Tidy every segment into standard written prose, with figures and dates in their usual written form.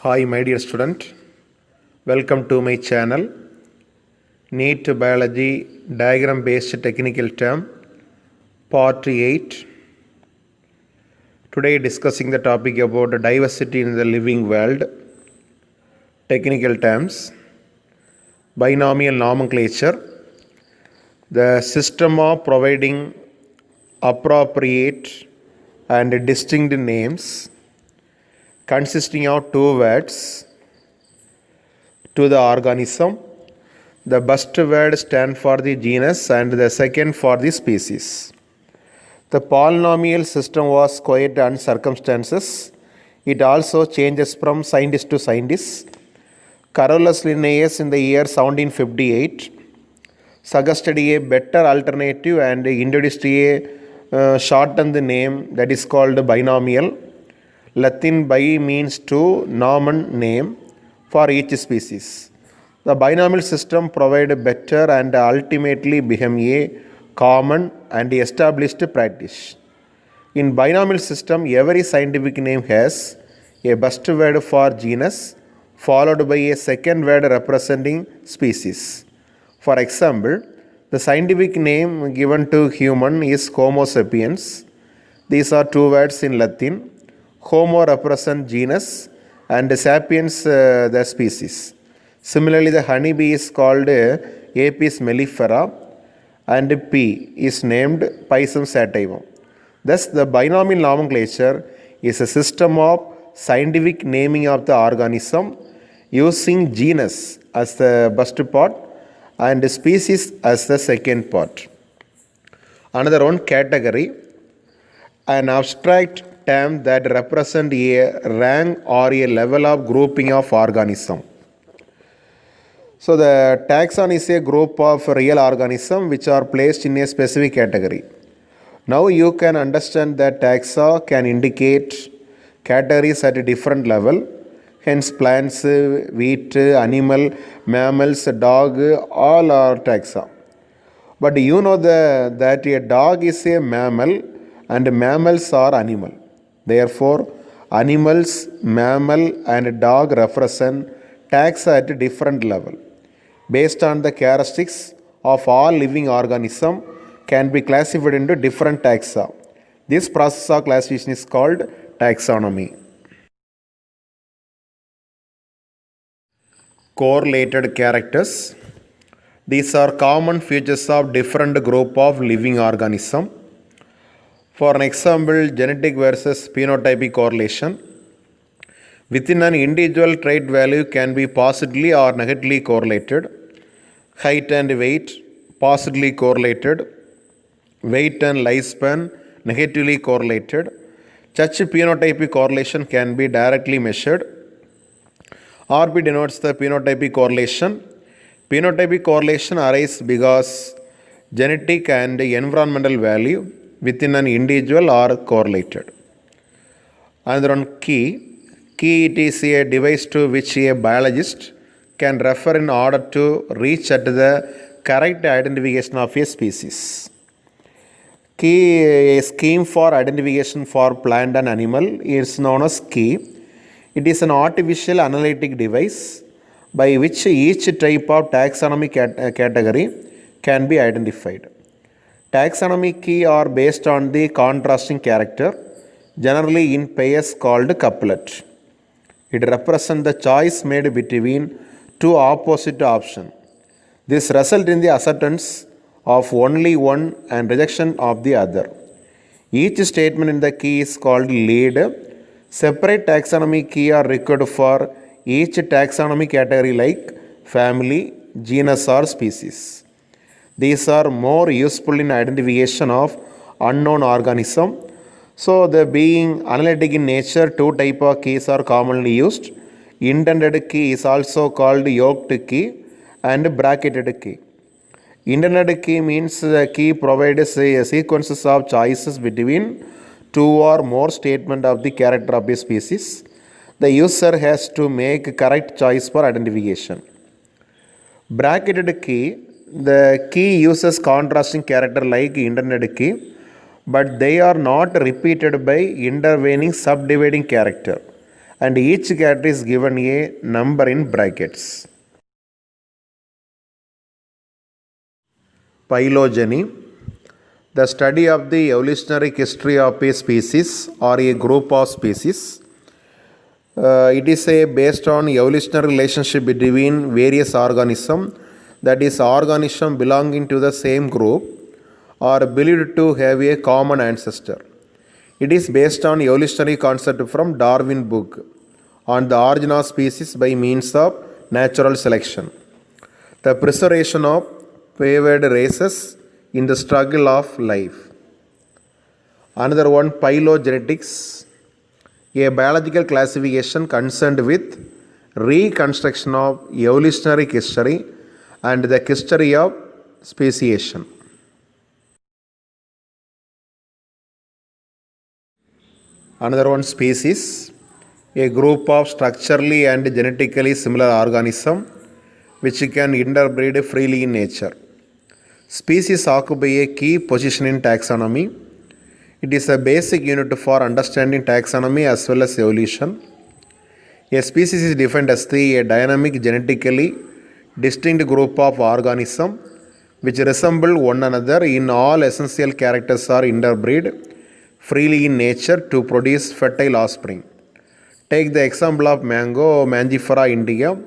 Hi, my dear student. Welcome to my channel. NEET Biology Diagram Based Technical Term Part 8. Today discussing the topic about diversity in the living world. Technical terms. Binomial nomenclature. The system of providing appropriate and distinct names consisting of two words to the organism. The first word stands for the genus and the second for the species. The polynomial system was quite under circumstances. It also changes from scientist to scientist. Carolus Linnaeus in the year 1758 suggested a better alternative and introduced a shortened name that is called binomial. Latin bi means to, nomen name for each species. The binomial system provides better and ultimately become a common and established practice. In binomial system, every scientific name has a first word for genus followed by a second word representing species. For example, the scientific name given to human is Homo sapiens. These are two words in Latin. Homo represents genus and sapiens the species. Similarly, the honeybee is called Apis mellifera and P is named Pisum sativum. Thus, the binomial nomenclature is a system of scientific naming of the organism using genus as the first part and species as the second part. Another one, category, an abstract term that represents a rank or a level of grouping of organism. So the taxon is a group of real organisms which are placed in a specific category. Now you can understand that taxa can indicate categories at a different level. Hence plants, wheat, animal, mammals, dog, all are taxa. But you know that a dog is a mammal and mammals are animal. Therefore, animals, mammal and dog represent taxa at a different level. Based on the characteristics of all living organisms can be classified into different taxa. This process of classification is called taxonomy. Correlated characters. These are common features of different group of living organisms. For an example, genetic versus phenotypic correlation. Within an individual trait value can be positively or negatively correlated. Height and weight positively correlated. Weight and lifespan negatively correlated. Such phenotypic correlation can be directly measured. RP denotes the phenotypic correlation. Phenotypic correlation arises because genetic and environmental value within an individual are correlated. Another one, key. Key, it is a device to which a biologist can refer in order to reach at the correct identification of a species. Key, a scheme for identification for plant and animal is known as key. It is an artificial analytic device by which each type of taxonomic category can be identified. Taxonomic key are based on the contrasting character, generally in pairs called couplet. It represents the choice made between two opposite options. This results in the acceptance of only one and rejection of the other. Each statement in the key is called lead. Separate taxonomic key are required for each taxonomic category like family, genus or species. These are more useful in identification of unknown organism. So the being analytic in nature, two type of keys are commonly used. Indented key is also called yoked key and bracketed key. Indented key means the key provides a sequences of choices between two or more statements of the character of a species. The user has to make correct choice for identification. Bracketed key, the key uses contrasting character like indented key, but they are not repeated by intervening subdividing character. and each category is given a number in brackets. Phylogeny, the study of the evolutionary history of a species or a group of species. It is based on evolutionary relationship between various organisms, that is organisms belonging to the same group or believed to have a common ancestor. It is based on evolutionary concept from Darwin book on the origin of species by means of natural selection, the preservation of favored races in the struggle of life. Another one, phylogenetics, a biological classification concerned with reconstruction of evolutionary history and the history of speciation. Another one, species, a group of structurally and genetically similar organisms which can interbreed freely in nature. Species occupy a key position in taxonomy. It is a basic unit for understanding taxonomy as well as evolution. A species is defined as a dynamic, genetically distinct group of organisms which resemble one another in all essential characters are interbreed freely in nature to produce fertile offspring. Take the example of mango, Mangifera indica,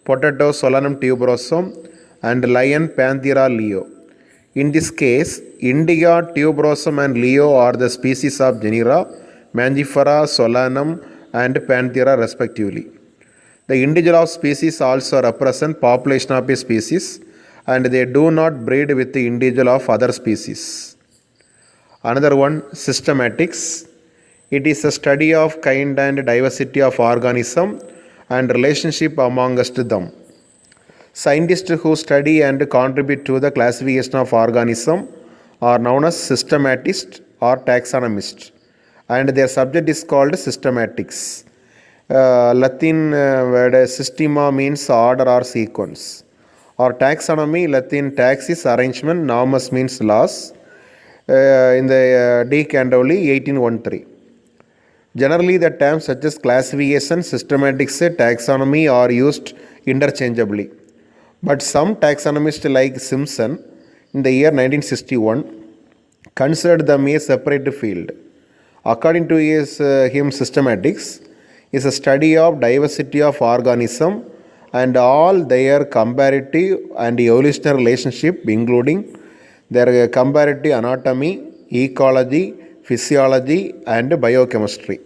potato, Solanum tuberosum, and lion, Panthera leo. In this case, indica, tuberosum, and leo are the species of genera Mangifera, Solanum, and Panthera respectively. The individual of species also represent population of a species, and they do not breed with the individual of other species. Another one, systematics. It is a study of kind and diversity of organism and relationship amongst them. Scientists who study and contribute to the classification of organism are known as systematists or taxonomists, and their subject is called systematics. Latin word systema means order or sequence. Or taxonomy, Latin tax is arrangement, normus means laws. In the De Candolle 1813. Generally, the terms such as classification, systematics, taxonomy are used interchangeably. But some taxonomists like Simpson in the year 1961 considered them a separate field. According to him, systematics is a study of diversity of organism and all their comparative and evolutionary relationship, including their comparative anatomy, ecology, physiology, and biochemistry.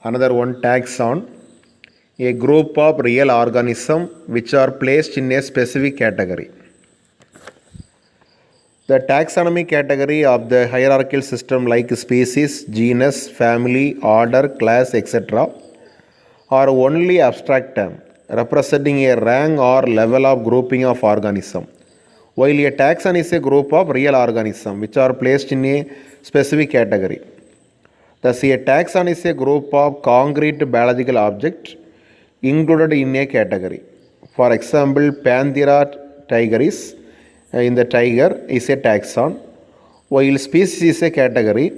Another one, taxon, a group of real organisms which are placed in a specific category. The taxonomy category of the hierarchical system like species, genus, family, order, class, etc. are only abstract terms representing a rank or level of grouping of organism, while a taxon is a group of real organisms which are placed in a specific category. Thus, a taxon is a group of concrete biological objects included in a category. For example, Panthera tigris in the tiger is a taxon, while species is a category.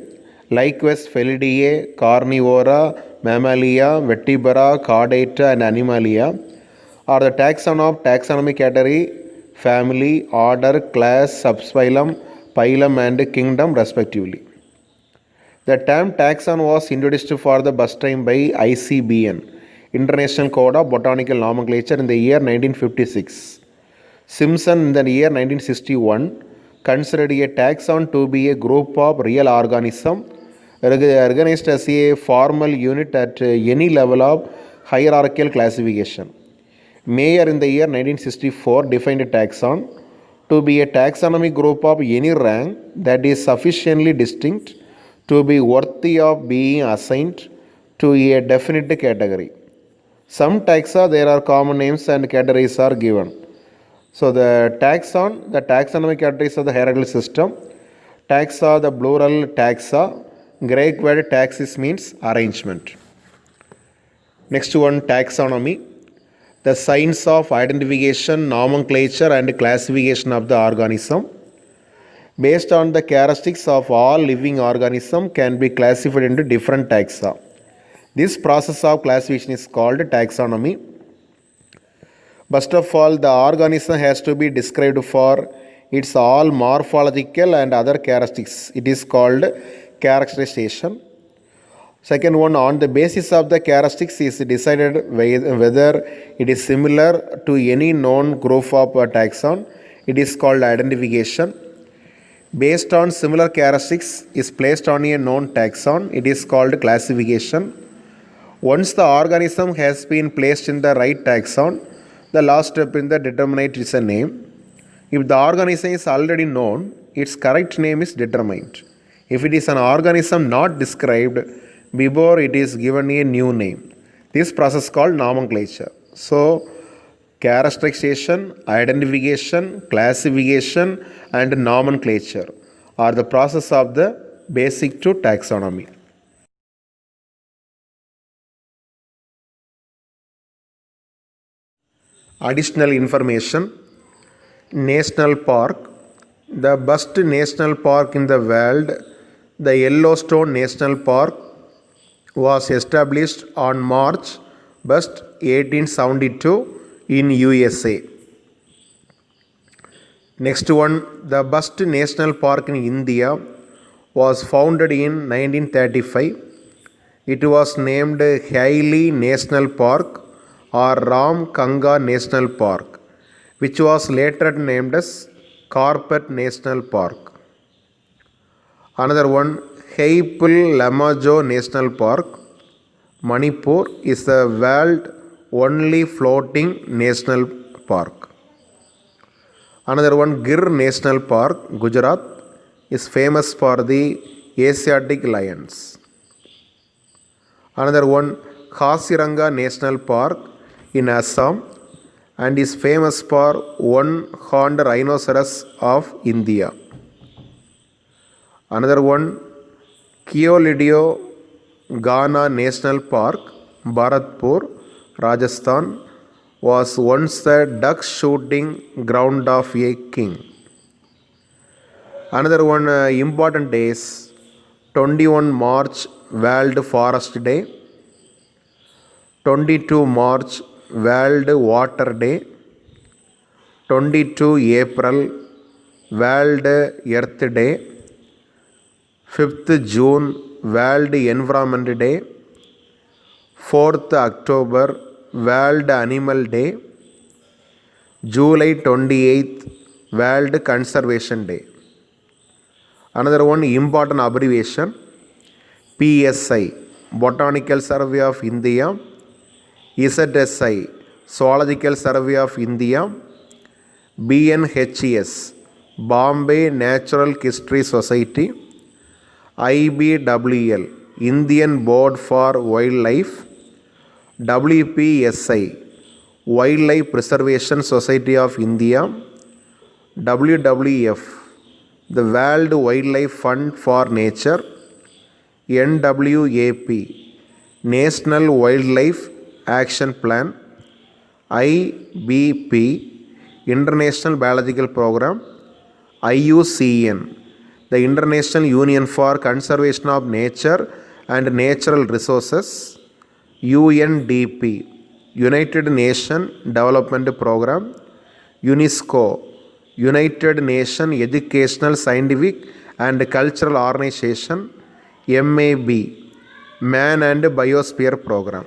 Likewise, Felidae, Carnivora, Mammalia, Vertebrata, Chordata, and Animalia are the taxon of taxonomy category, family, order, class, subphylum, phylum, and kingdom respectively. The term taxon was introduced for the first time by ICBN, International Code of Botanical Nomenclature, in the year 1956. Simpson in the year 1961 considered a taxon to be a group of real organisms organized as a formal unit at any level of hierarchical classification. Mayer in the year 1964 defined a taxon to be a taxonomy group of any rank that is sufficiently distinct to be worthy of being assigned to a definite category. Some taxa, there are common names and categories are given. So the taxon, the taxonomic categories of the hierarchical system. Taxa, the plural taxa. Greek word taxis means arrangement. Next one, taxonomy. The science of identification, nomenclature, and classification of the organism. based on the characteristics of all living organisms can be classified into different taxa. This process of classification is called taxonomy. First of all, the organism has to be described for its all morphological and other characteristics. It is called characterization. Second one, on the basis of the characteristics is decided whether it is similar to any known group of a taxon. It is called identification. Based on similar characteristics is placed on a known taxon. It is called classification. Once the organism has been placed in the right taxon, the last step in the determinate is a name. If the organism is already known, its correct name is determined. If it is an organism not described before, it is given a new name. This process is called nomenclature. So, characterization, identification, classification and nomenclature are the process of the basic to taxonomy. Additional information. National Park. The best national park in the world, the Yellowstone National Park, was established on March 1st, 1872 in USA. Next one, the best national park in India was founded in 1935. It was named Hailey National Park or Ram Kanga National Park, which was later named as Carpet National Park. Another one, Heipul Lamajo National Park, Manipur, is the world's only floating national park. Another one, Gir National Park, Gujarat, is famous for the Asiatic lions. Another one, Kaziranga National Park in Assam, and is famous for one-horned rhinoceros of India. Another one, Keoladeo Ghana National Park, Bharatpur, Rajasthan, was once the duck shooting ground of a king. Another one, important days, 21 March World Forest Day, 22 March World Water Day, 22 April World Earth Day, 5th June World Environment Day, 4th October World Animal Day, July 28th World Conservation Day. Another one, important abbreviation, PSI, Botanical Survey of India, ZSI, Zoological Survey of India, BNHS, Bombay Natural History Society, IBWL, Indian Board for Wildlife, WPSI, Wildlife Preservation Society of India, WWF, the World Wildlife Fund for Nature, NWAP, National Wildlife Action Plan, IBP, International Biological Program, IUCN, the International Union for Conservation of Nature and Natural Resources, UNDP, United Nations Development Program, UNESCO, United Nations Educational, Scientific and Cultural Organization, MAB, Man and Biosphere Program.